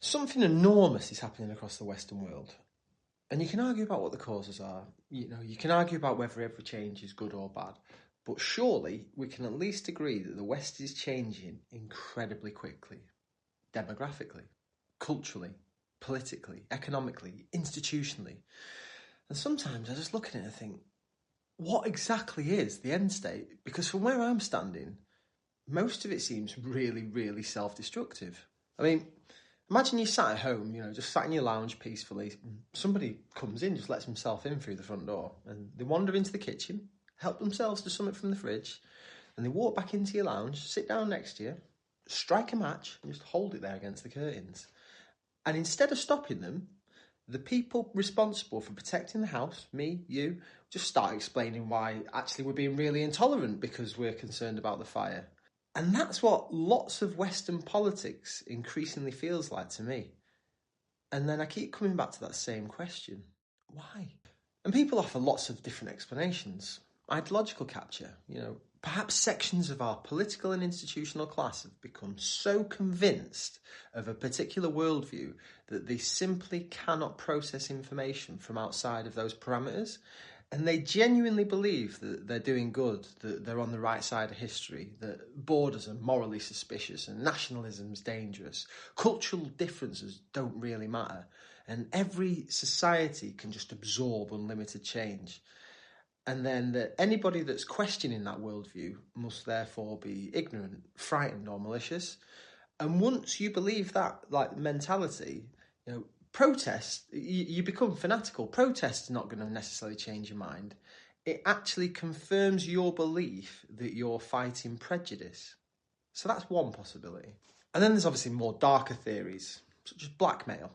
Something enormous is happening across the Western world. And you can argue about what the causes are. You can argue about whether every change is good or bad. But surely we can at least agree that the West is changing incredibly quickly. Demographically, culturally, politically, economically, institutionally. And sometimes I just look at it and think, what exactly is the end state? Because from where I'm standing, most of it seems really, really self-destructive. I mean, imagine you sat at home, just sat in your lounge peacefully. Somebody comes in, just lets himself in through the front door, and they wander into the kitchen, help themselves to something from the fridge, and they walk back into your lounge, sit down next to you, strike a match, and just hold it there against the curtains. And instead of stopping them, the people responsible for protecting the house, me, you, just start explaining why actually we're being really intolerant because we're concerned about the fire. And that's what lots of Western politics increasingly feels like to me. And then I keep coming back to that same question. Why? And people offer lots of different explanations. Ideological capture, perhaps sections of our political and institutional class have become so convinced of a particular worldview that they simply cannot process information from outside of those parameters. And they genuinely believe that they're doing good, that they're on the right side of history, that borders are morally suspicious and nationalism's dangerous. Cultural differences don't really matter. And every society can just absorb unlimited change. And then that anybody that's questioning that worldview must therefore be ignorant, frightened or malicious. And once you believe that mentality, protest, you become fanatical. Protest is not going to necessarily change your mind. It actually confirms your belief that you're fighting prejudice. So that's one possibility. And then there's obviously more darker theories, such as blackmail.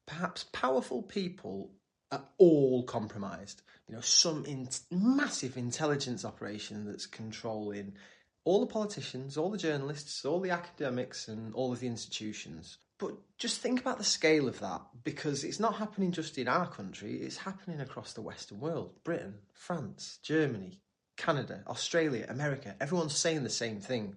Perhaps powerful people are all compromised. Some massive intelligence operation that's controlling all the politicians, all the journalists, all the academics and all of the institutions. But just think about the scale of that, because it's not happening just in our country, it's happening across the Western world. Britain, France, Germany, Canada, Australia, America, everyone's saying the same thing.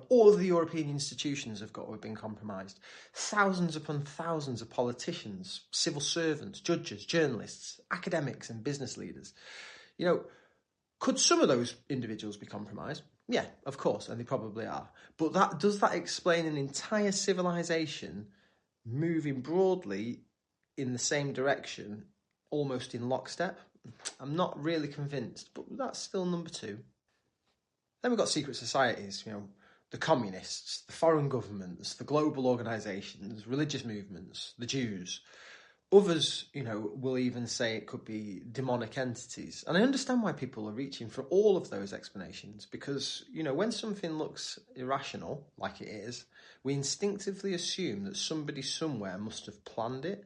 All of the European institutions have been compromised. Thousands upon thousands of politicians, civil servants, judges, journalists, academics and business leaders. Could some of those individuals be compromised? Yeah, of course, and they probably are. But does that explain an entire civilization moving broadly in the same direction, almost in lockstep? I'm not really convinced, but that's still number two. Then we've got secret societies, the communists, the foreign governments, the global organisations, religious movements, the Jews. Others, will even say it could be demonic entities. And I understand why people are reaching for all of those explanations because, when something looks irrational, like it is, we instinctively assume that somebody somewhere must have planned it.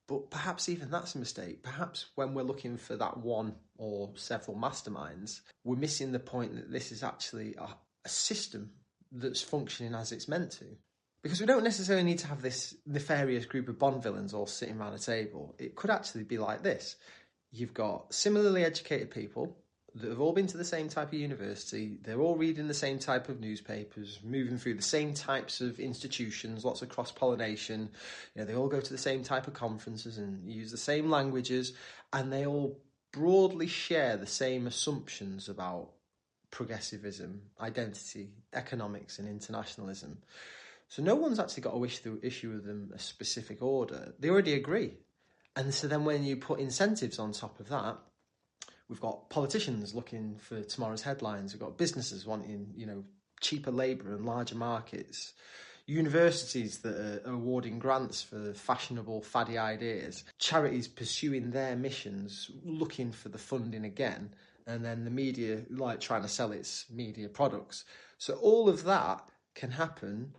But perhaps even that's a mistake. Perhaps when we're looking for that one or several masterminds, we're missing the point that this is actually a system that's functioning as it's meant to. Because we don't necessarily need to have this nefarious group of Bond villains all sitting around a table. It could actually be like this. You've got similarly educated people that have all been to the same type of university. They're all reading the same type of newspapers, moving through the same types of institutions, lots of cross-pollination. They all go to the same type of conferences and use the same languages. And they all broadly share the same assumptions about progressivism, identity, economics and internationalism. So no one's actually got to issue with them a specific order. They already agree. And so then when you put incentives on top of that, we've got politicians looking for tomorrow's headlines. We've got businesses wanting, cheaper labour and larger markets. Universities that are awarding grants for fashionable, faddy ideas. Charities pursuing their missions, looking for the funding again. And then the media, trying to sell its media products. So all of that can happen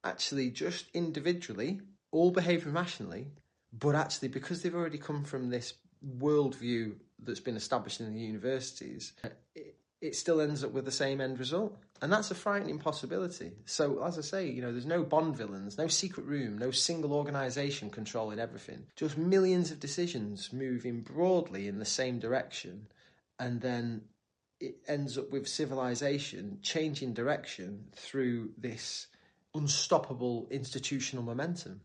actually just individually, all behave rationally, but actually because they've already come from this worldview that's been established in the universities, it still ends up with the same end result. And that's a frightening possibility. So as I say, there's no Bond villains, no secret room, no single organisation controlling everything. Just millions of decisions moving broadly in the same direction. And then it ends up with civilization changing direction through this unstoppable institutional momentum.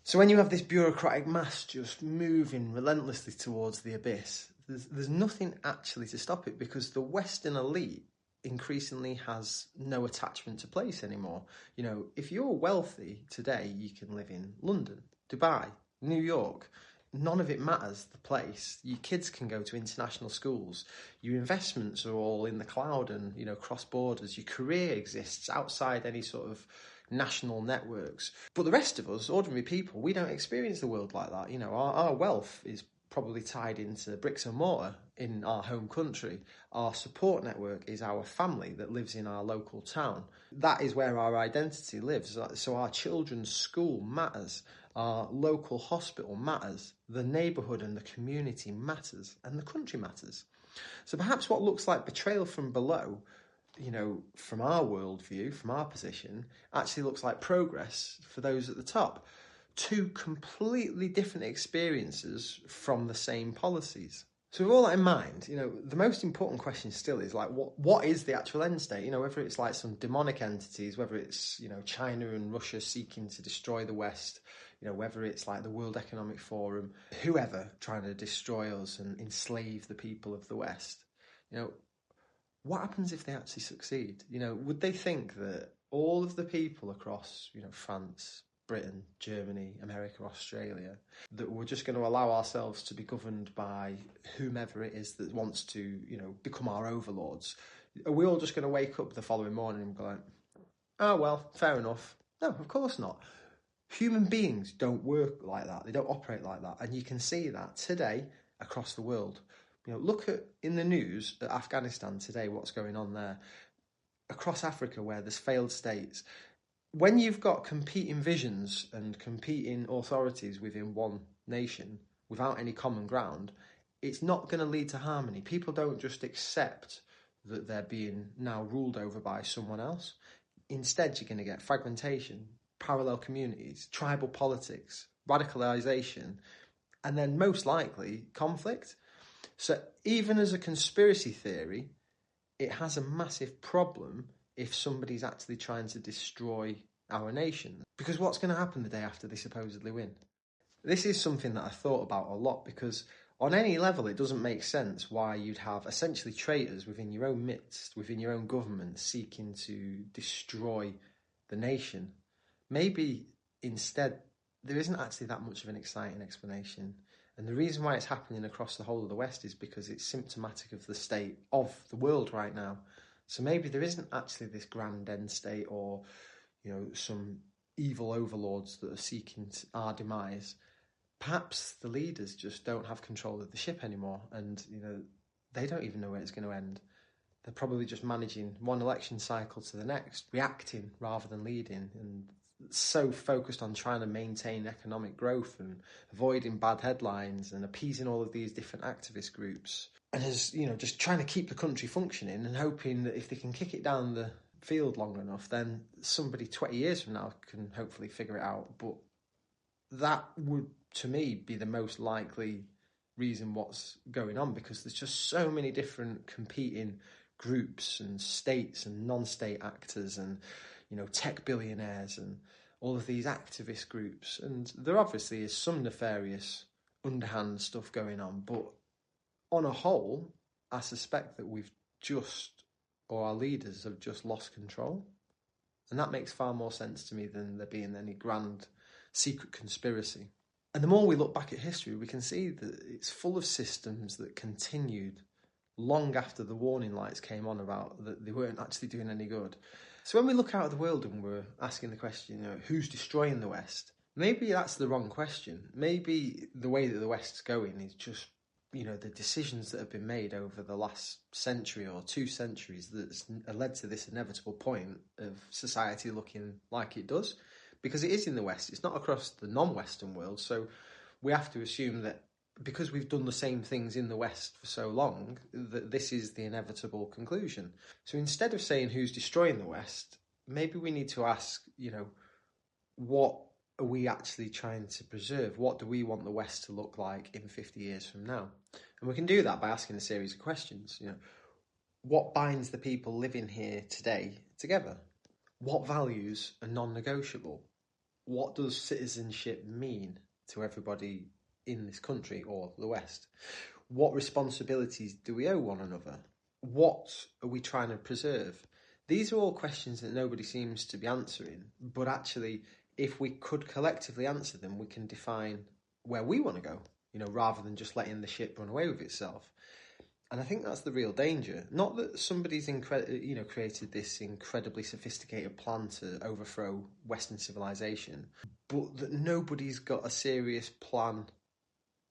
So when you have this bureaucratic mass just moving relentlessly towards the abyss, there's nothing actually to stop it, because the Western elite increasingly has no attachment to place anymore. You know, if you're wealthy today, you can live in London, Dubai, New York. None of it matters, the place. Your kids can go to international schools. Your investments are all in the cloud and, you know, cross borders. Your career exists outside any sort of national networks. But the rest of us, ordinary people, we don't experience the world like that. You know, our wealth is probably tied into bricks and mortar in our home country. Our support network is our family that lives in our local town. That is where our identity lives. So our children's school matters. Our local hospital matters. The neighbourhood and the community matters. And the country matters. So perhaps what looks like betrayal from below, you know, from our worldview, from our position, actually looks like progress for those at the top. Two completely different experiences from the same policies. So with all that in mind, you know, the most important question still is like, what is the actual end state? You know, whether it's like some demonic entities, whether it's, you know, China and Russia seeking to destroy the West, you know, whether it's like the World Economic Forum, whoever trying to destroy us and enslave the people of the West, you know, what happens if they actually succeed? You know, would they think that all of the people across, you know, France, Britain, Germany, America, Australia, that we're just going to allow ourselves to be governed by whomever it is that wants to, you know, become our overlords? Are we all just going to wake up the following morning and go like, oh, well, fair enough? No, of course not. Human beings don't work like that. They don't operate like that. And you can see that today across the world. You know, look at in the news at Afghanistan today, what's going on there. Across Africa, where there's failed states. When you've got competing visions and competing authorities within one nation without any common ground, it's not going to lead to harmony. People don't just accept that they're being now ruled over by someone else. Instead, you're going to get fragmentation, parallel communities, tribal politics, radicalisation, and then most likely conflict. So even as a conspiracy theory, it has a massive problem if somebody's actually trying to destroy our nation. Because what's going to happen the day after they supposedly win? This is something that I thought about a lot, because on any level it doesn't make sense why you'd have essentially traitors within your own midst, within your own government, seeking to destroy the nation. Maybe instead there isn't actually that much of an exciting explanation. And the reason why it's happening across the whole of the West is because it's symptomatic of the state of the world right now. So maybe there isn't actually this grand end state or, you know, some evil overlords that are seeking our demise. Perhaps the leaders just don't have control of the ship anymore, and, you know, they don't even know where it's going to end. They're probably just managing one election cycle to the next, reacting rather than leading, and so focused on trying to maintain economic growth and avoiding bad headlines and appeasing all of these different activist groups. And as, you know, just trying to keep the country functioning and hoping that if they can kick it down the field long enough, then somebody 20 years from now can hopefully figure it out. But that would, to me, be the most likely reason what's going on, because there's just so many different competing groups and states and non-state actors and, you know, tech billionaires and all of these activist groups. And there obviously is some nefarious underhand stuff going on, but on a whole, I suspect that our leaders have just lost control. And that makes far more sense to me than there being any grand secret conspiracy. And the more we look back at history, we can see that it's full of systems that continued long after the warning lights came on about that they weren't actually doing any good. So when we look out at the world and we're asking the question, you know, who's destroying the West? Maybe that's the wrong question. Maybe the way that the West's going is just, you know, the decisions that have been made over the last century or 2 centuries that's led to this inevitable point of society looking like it does. Because it is in the West, it's not across the non-Western world. So we have to assume that because we've done the same things in the West for so long, that this is the inevitable conclusion. So instead of saying who's destroying the West, maybe we need to ask, you know, what are we actually trying to preserve? What do we want the West to look like in 50 years from now? And we can do that by asking a series of questions. You know, what binds the people living here today together? What values are non-negotiable? What does citizenship mean to everybody in this country or the West? What responsibilities do we owe one another? What are we trying to preserve? These are all questions that nobody seems to be answering, but actually, if we could collectively answer them, we can define where we want to go, rather than just letting the ship run away with itself. And I think that's the real danger. Not that somebody's created this incredibly sophisticated plan to overthrow Western civilization, but that nobody's got a serious plan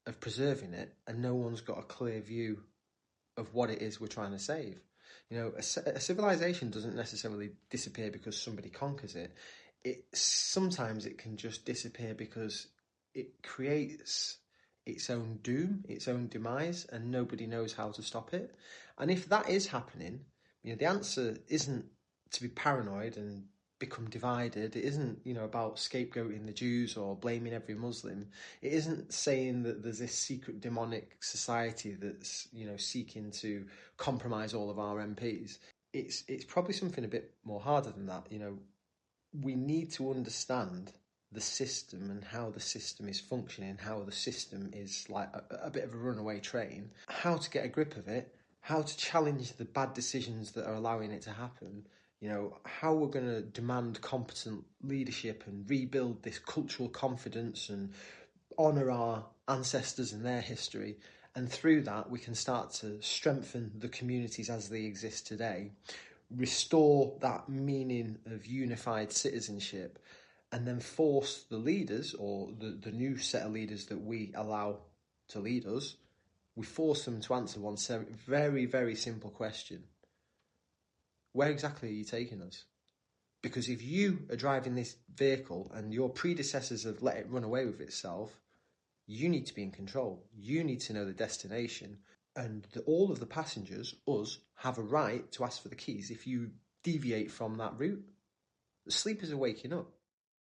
of preserving it, and no one's got a clear view of what it is we're trying to save. A civilization doesn't necessarily disappear because somebody conquers it. Sometimes it can just disappear because it creates its own doom, its own demise, and nobody knows how to stop it. And if that is happening, the answer isn't to be paranoid and become divided. It isn't, about scapegoating the Jews or blaming every Muslim. It isn't saying that there's this secret demonic society that's, seeking to compromise all of our MPs. It's probably something a bit more harder than that. We need to understand the system and how the system is functioning, how the system is like a bit of a runaway train, how to get a grip of it, how to challenge the bad decisions that are allowing it to happen, how we're going to demand competent leadership and rebuild this cultural confidence and honour our ancestors and their history. And through that, we can start to strengthen the communities as they exist today, restore that meaning of unified citizenship, and then force the leaders, or the new set of leaders that we allow to lead us, we force them to answer one very, very simple question. Where exactly are you taking us? Because if you are driving this vehicle and your predecessors have let it run away with itself, you need to be in control. You need to know the destination. And all of the passengers, us, have a right to ask for the keys if you deviate from that route. The sleepers are waking up.